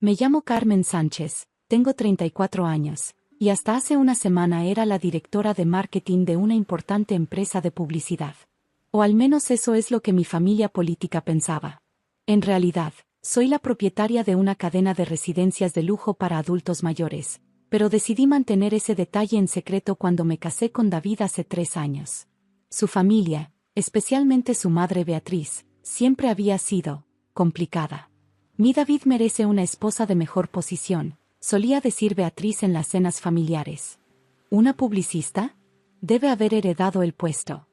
Me llamo Carmen Sánchez, tengo 34 años, y hasta hace una semana era la directora de marketing de una importante empresa de publicidad. O al menos eso es lo que mi familia política pensaba. En realidad, soy la propietaria de una cadena de residencias de lujo para adultos mayores, pero decidí mantener ese detalle en secreto cuando me casé con David hace 3 años. Su familia, especialmente su madre Beatriz, siempre había sido complicada. Mi David merece una esposa de mejor posición, solía decir Beatriz en las cenas familiares. ¿Una publicista? Debe haber heredado el puesto.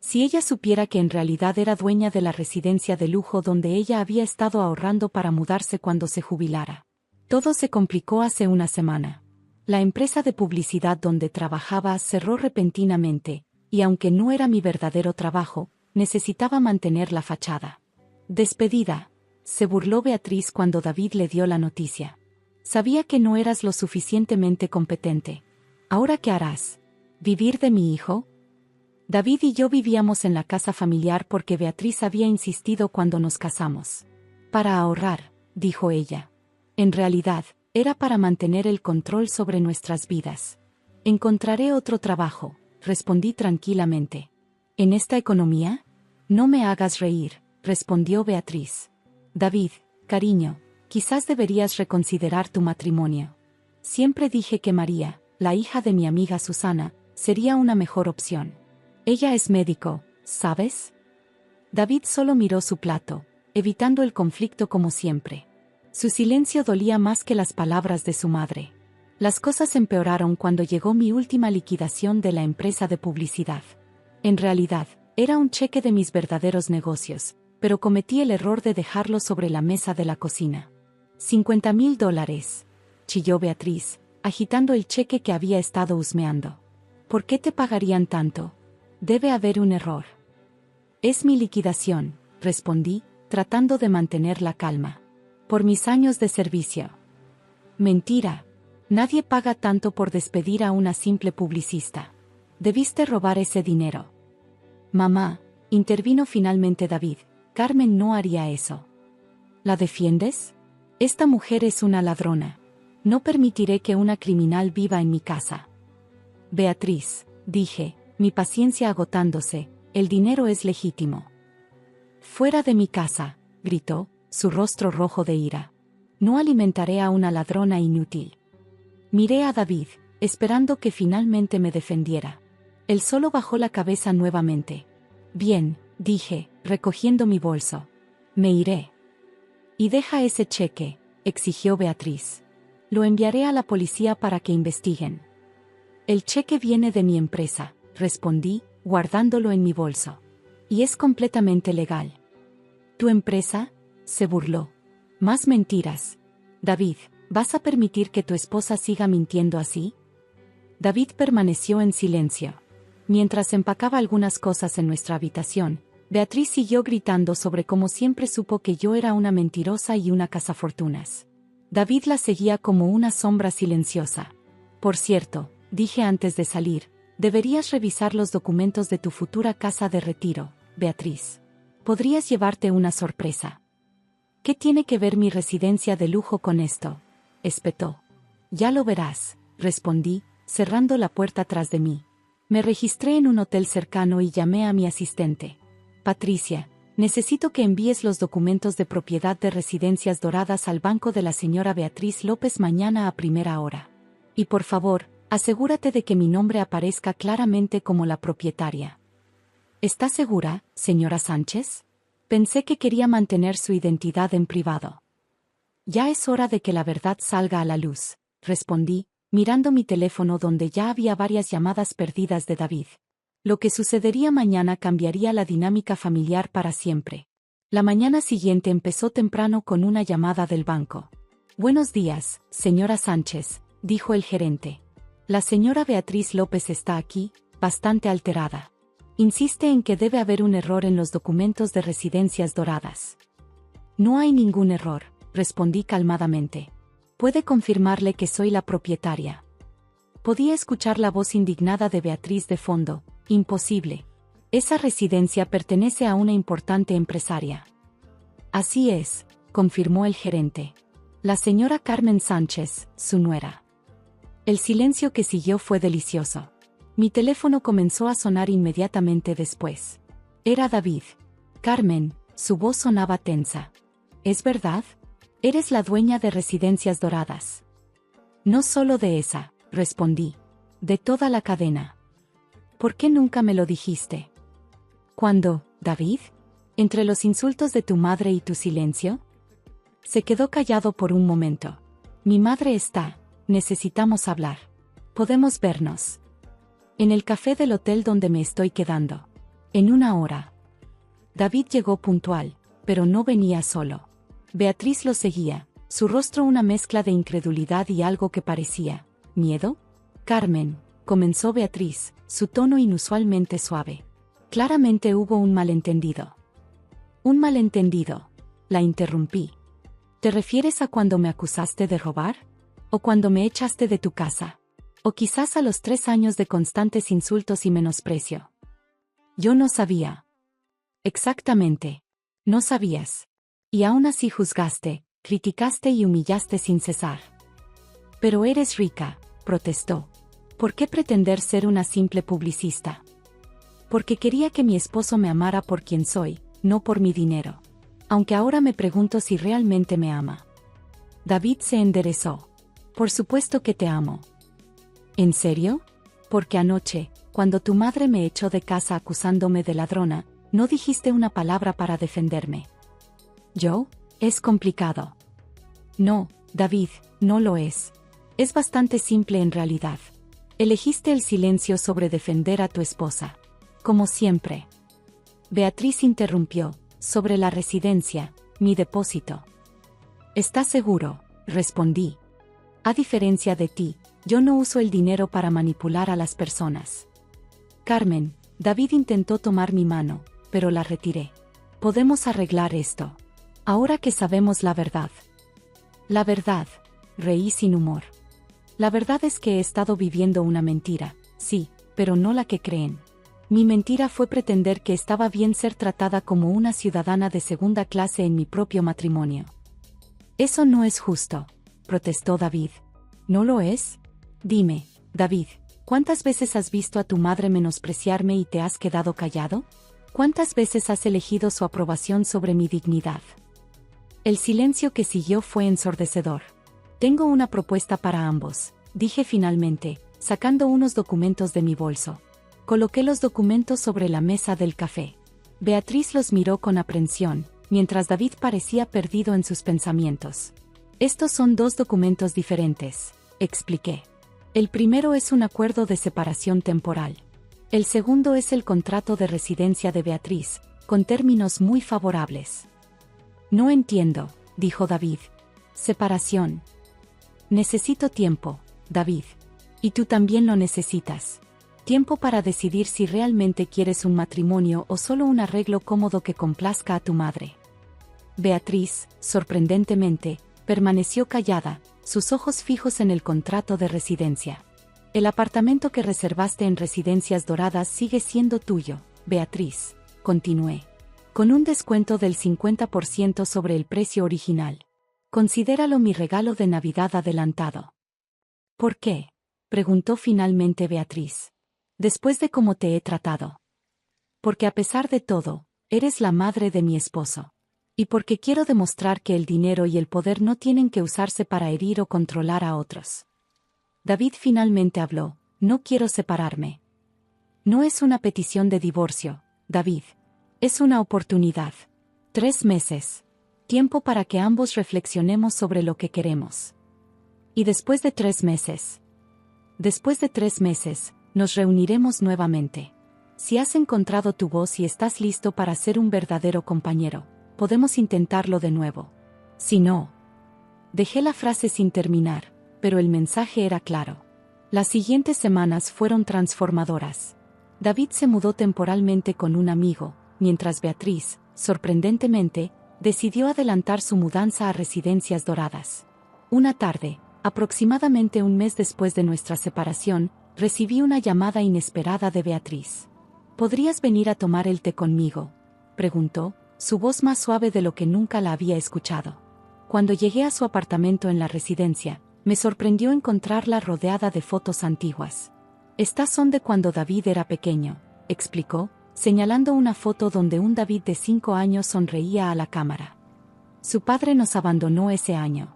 Si ella supiera que en realidad era dueña de la residencia de lujo donde ella había estado ahorrando para mudarse cuando se jubilara. Todo se complicó hace una semana. La empresa de publicidad donde trabajaba cerró repentinamente, y aunque no era mi verdadero trabajo, necesitaba mantener la fachada. Despedida, se burló Beatriz cuando David le dio la noticia. Sabía que no eras lo suficientemente competente. ¿Ahora qué harás? ¿Vivir de mi hijo? David y yo vivíamos en la casa familiar porque Beatriz había insistido cuando nos casamos. Para ahorrar, dijo ella. En realidad, era para mantener el control sobre nuestras vidas. Encontraré otro trabajo, respondí tranquilamente. ¿En esta economía? No me hagas reír, respondió Beatriz. David, cariño, quizás deberías reconsiderar tu matrimonio. Siempre dije que María, la hija de mi amiga Susana, sería una mejor opción. Ella es médico, ¿sabes? David solo miró su plato, evitando el conflicto como siempre. Su silencio dolía más que las palabras de su madre. Las cosas empeoraron cuando llegó mi última liquidación de la empresa de publicidad. En realidad, era un cheque de mis verdaderos negocios, pero cometí el error de dejarlo sobre la mesa de la cocina. $50,000, chilló Beatriz, agitando el cheque que había estado husmeando. ¿Por qué te pagarían tanto? Debe haber un error. Es mi liquidación, respondí, tratando de mantener la calma. Por mis años de servicio. Mentira. Nadie paga tanto por despedir a una simple publicista. Debiste robar ese dinero. Mamá, intervino finalmente David, Carmen no haría eso. ¿La defiendes? Esta mujer es una ladrona. No permitiré que una criminal viva en mi casa. Beatriz, dije, mi paciencia agotándose, el dinero es legítimo. Fuera de mi casa, gritó, su rostro rojo de ira. No alimentaré a una ladrona inútil. Miré a David, esperando que finalmente me defendiera. Él solo bajó la cabeza nuevamente. Bien, dije, recogiendo mi bolso. Me iré. Y deja ese cheque, exigió Beatriz. Lo enviaré a la policía para que investiguen. El cheque viene de mi empresa, respondí, guardándolo en mi bolso. Y es completamente legal. ¿Tu empresa? Se burló. Más mentiras. David, ¿vas a permitir que tu esposa siga mintiendo así? David permaneció en silencio. Mientras empacaba algunas cosas en nuestra habitación, Beatriz siguió gritando sobre cómo siempre supo que yo era una mentirosa y una cazafortunas. David la seguía como una sombra silenciosa. Por cierto, dije antes de salir, deberías revisar los documentos de tu futura casa de retiro, Beatriz. Podrías llevarte una sorpresa. ¿Qué tiene que ver mi residencia de lujo con esto? Espetó. Ya lo verás, respondí, cerrando la puerta tras de mí. Me registré en un hotel cercano y llamé a mi asistente. Patricia, necesito que envíes los documentos de propiedad de Residencias Doradas al banco de la señora Beatriz López mañana a primera hora. Y por favor, asegúrate de que mi nombre aparezca claramente como la propietaria. ¿Está segura, señora Sánchez? Pensé que quería mantener su identidad en privado. Ya es hora de que la verdad salga a la luz, respondí, mirando mi teléfono donde ya había varias llamadas perdidas de David. Lo que sucedería mañana cambiaría la dinámica familiar para siempre. La mañana siguiente empezó temprano con una llamada del banco. Buenos días, señora Sánchez, dijo el gerente. La señora Beatriz López está aquí, bastante alterada. Insiste en que debe haber un error en los documentos de Residencias Doradas. No hay ningún error, respondí calmadamente. Puede confirmarle que soy la propietaria. Podía escuchar la voz indignada de Beatriz de fondo. Imposible. Esa residencia pertenece a una importante empresaria. Así es, confirmó el gerente. La señora Carmen Sánchez, su nuera. El silencio que siguió fue delicioso. Mi teléfono comenzó a sonar inmediatamente después. Era David. Carmen, su voz sonaba tensa. ¿Es verdad? Eres la dueña de Residencias Doradas. No solo de esa, respondí. De toda la cadena. ¿Por qué nunca me lo dijiste? ¿Cuándo, David? ¿Entre los insultos de tu madre y tu silencio? Se quedó callado por un momento. Mi madre está. Necesitamos hablar. Podemos vernos. En el café del hotel donde me estoy quedando. En una hora. David llegó puntual, pero no venía solo. Beatriz lo seguía, su rostro una mezcla de incredulidad y algo que parecía ¿miedo? Carmen, comenzó Beatriz, su tono inusualmente suave. Claramente hubo un malentendido. Un malentendido. La interrumpí. ¿Te refieres a cuando me acusaste de robar? ¿O cuando me echaste de tu casa? ¿O quizás a los 3 años de constantes insultos y menosprecio? Yo no sabía. Exactamente. No sabías. Y aún así juzgaste, criticaste y humillaste sin cesar. Pero eres rica, protestó. ¿Por qué pretender ser una simple publicista? Porque quería que mi esposo me amara por quien soy, no por mi dinero. Aunque ahora me pregunto si realmente me ama. David se enderezó. Por supuesto que te amo. ¿En serio? Porque anoche, cuando tu madre me echó de casa acusándome de ladrona, no dijiste una palabra para defenderme. ¿Yo? Es complicado. No, David, no lo es. Es bastante simple en realidad. Elegiste el silencio sobre defender a tu esposa. Como siempre. Beatriz interrumpió, sobre la residencia, mi depósito. ¿Estás seguro? Respondí. A diferencia de ti, yo no uso el dinero para manipular a las personas. Carmen, David intentó tomar mi mano, pero la retiré. Podemos arreglar esto. Ahora que sabemos la verdad. La verdad, reí sin humor. La verdad es que he estado viviendo una mentira, sí, pero no la que creen. Mi mentira fue pretender que estaba bien ser tratada como una ciudadana de segunda clase en mi propio matrimonio. Eso no es justo, protestó David. ¿No lo es? Dime, David, ¿cuántas veces has visto a tu madre menospreciarme y te has quedado callado? ¿Cuántas veces has elegido su aprobación sobre mi dignidad? El silencio que siguió fue ensordecedor. Tengo una propuesta para ambos, dije finalmente, sacando unos documentos de mi bolso. Coloqué los documentos sobre la mesa del café. Beatriz los miró con aprensión, mientras David parecía perdido en sus pensamientos. Estos son 2 documentos diferentes, expliqué. El primero es un acuerdo de separación temporal. El segundo es el contrato de residencia de Beatriz, con términos muy favorables. No entiendo, dijo David. Separación. Necesito tiempo, David. Y tú también lo necesitas. Tiempo para decidir si realmente quieres un matrimonio o solo un arreglo cómodo que complazca a tu madre. Beatriz, sorprendentemente, permaneció callada, sus ojos fijos en el contrato de residencia. El apartamento que reservaste en Residencias Doradas sigue siendo tuyo, Beatriz, continué. Con un descuento del 50% sobre el precio original. Considéralo mi regalo de Navidad adelantado. ¿Por qué? Preguntó finalmente Beatriz. Después de cómo te he tratado. Porque a pesar de todo, eres la madre de mi esposo. Y porque quiero demostrar que el dinero y el poder no tienen que usarse para herir o controlar a otros. David finalmente habló, no quiero separarme. No es una petición de divorcio, David. Es una oportunidad. 3 meses. Tiempo para que ambos reflexionemos sobre lo que queremos. Y después de 3 meses. Después de 3 meses, nos reuniremos nuevamente. Si has encontrado tu voz y estás listo para ser un verdadero compañero, podemos intentarlo de nuevo. Si no. Dejé la frase sin terminar, pero el mensaje era claro. Las siguientes semanas fueron transformadoras. David se mudó temporalmente con un amigo, mientras Beatriz, sorprendentemente, decidió adelantar su mudanza a Residencias Doradas. Una tarde, aproximadamente un mes después de nuestra separación, recibí una llamada inesperada de Beatriz. ¿Podrías venir a tomar el té conmigo?, preguntó, su voz más suave de lo que nunca la había escuchado. Cuando llegué a su apartamento en la residencia, me sorprendió encontrarla rodeada de fotos antiguas. Estas son de cuando David era pequeño, explicó, señalando una foto donde un David de 5 años sonreía a la cámara. Su padre nos abandonó ese año.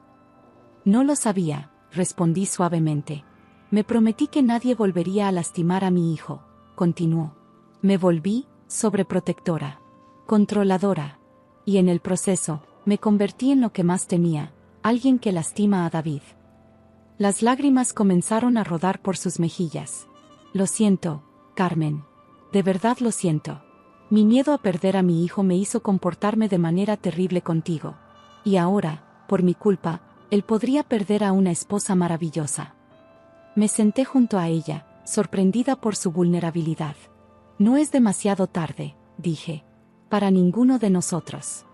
No lo sabía, respondí suavemente. Me prometí que nadie volvería a lastimar a mi hijo, continuó. Me volví sobreprotectora, controladora, y en el proceso, me convertí en lo que más temía, alguien que lastima a David. Las lágrimas comenzaron a rodar por sus mejillas. Lo siento, Carmen. De verdad lo siento. Mi miedo a perder a mi hijo me hizo comportarme de manera terrible contigo. Y ahora, por mi culpa, él podría perder a una esposa maravillosa. Me senté junto a ella, sorprendida por su vulnerabilidad. No es demasiado tarde, dije. Para ninguno de nosotros.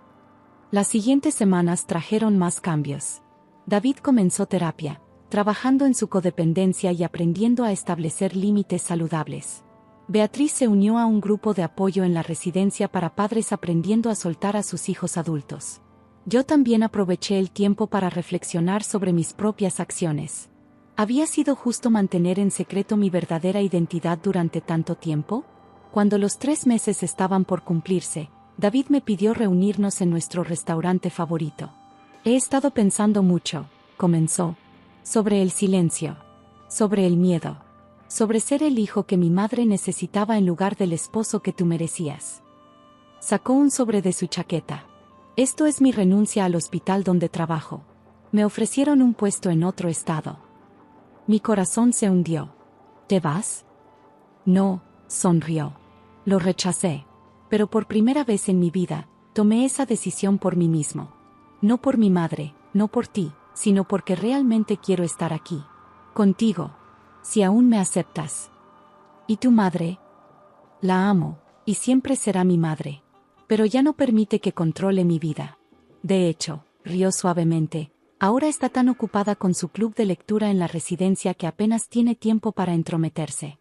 Las siguientes semanas trajeron más cambios. David comenzó terapia, trabajando en su codependencia y aprendiendo a establecer límites saludables. Beatriz se unió a un grupo de apoyo en la residencia para padres aprendiendo a soltar a sus hijos adultos. Yo también aproveché el tiempo para reflexionar sobre mis propias acciones. ¿Había sido justo mantener en secreto mi verdadera identidad durante tanto tiempo? Cuando los 3 meses estaban por cumplirse, David me pidió reunirnos en nuestro restaurante favorito. He estado pensando mucho, comenzó, sobre el silencio, sobre el miedo, sobre ser el hijo que mi madre necesitaba en lugar del esposo que tú merecías. Sacó un sobre de su chaqueta. Esto es mi renuncia al hospital donde trabajo. Me ofrecieron un puesto en otro estado. Mi corazón se hundió. ¿Te vas? No, sonrió. Lo rechacé. Pero por primera vez en mi vida, tomé esa decisión por mí mismo. No por mi madre, no por ti, sino porque realmente quiero estar aquí. Contigo. Si aún me aceptas. ¿Y tu madre? La amo, y siempre será mi madre. Pero ya no permite que controle mi vida. De hecho, rió suavemente, ahora está tan ocupada con su club de lectura en la residencia que apenas tiene tiempo para entrometerse.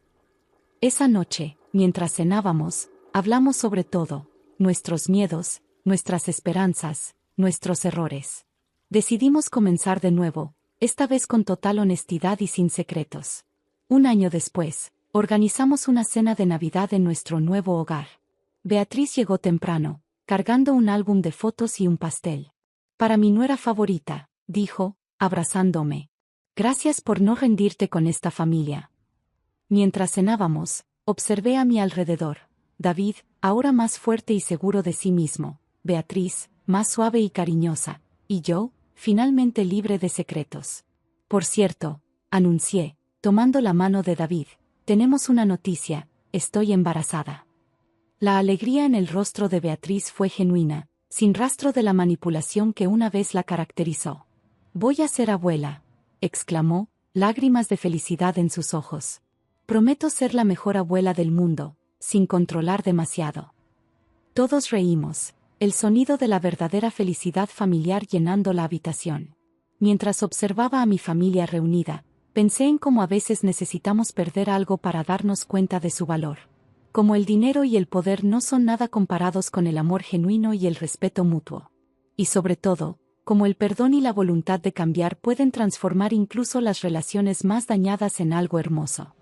Esa noche, mientras cenábamos, hablamos sobre todo, nuestros miedos, nuestras esperanzas, nuestros errores. Decidimos comenzar de nuevo, esta vez con total honestidad y sin secretos. Un año después, organizamos una cena de Navidad en nuestro nuevo hogar. Beatriz llegó temprano, cargando un álbum de fotos y un pastel. Para mi nuera favorita, dijo, abrazándome. Gracias por no rendirte con esta familia. Mientras cenábamos, observé a mi alrededor. David, ahora más fuerte y seguro de sí mismo. Beatriz, más suave y cariñosa. Y yo, finalmente libre de secretos. Por cierto, anuncié, tomando la mano de David, tenemos una noticia, estoy embarazada. La alegría en el rostro de Beatriz fue genuina, sin rastro de la manipulación que una vez la caracterizó. Voy a ser abuela, exclamó, lágrimas de felicidad en sus ojos. Prometo ser la mejor abuela del mundo, sin controlar demasiado. Todos reímos, el sonido de la verdadera felicidad familiar llenando la habitación. Mientras observaba a mi familia reunida, pensé en cómo a veces necesitamos perder algo para darnos cuenta de su valor. Como el dinero y el poder no son nada comparados con el amor genuino y el respeto mutuo. Y sobre todo, como el perdón y la voluntad de cambiar pueden transformar incluso las relaciones más dañadas en algo hermoso.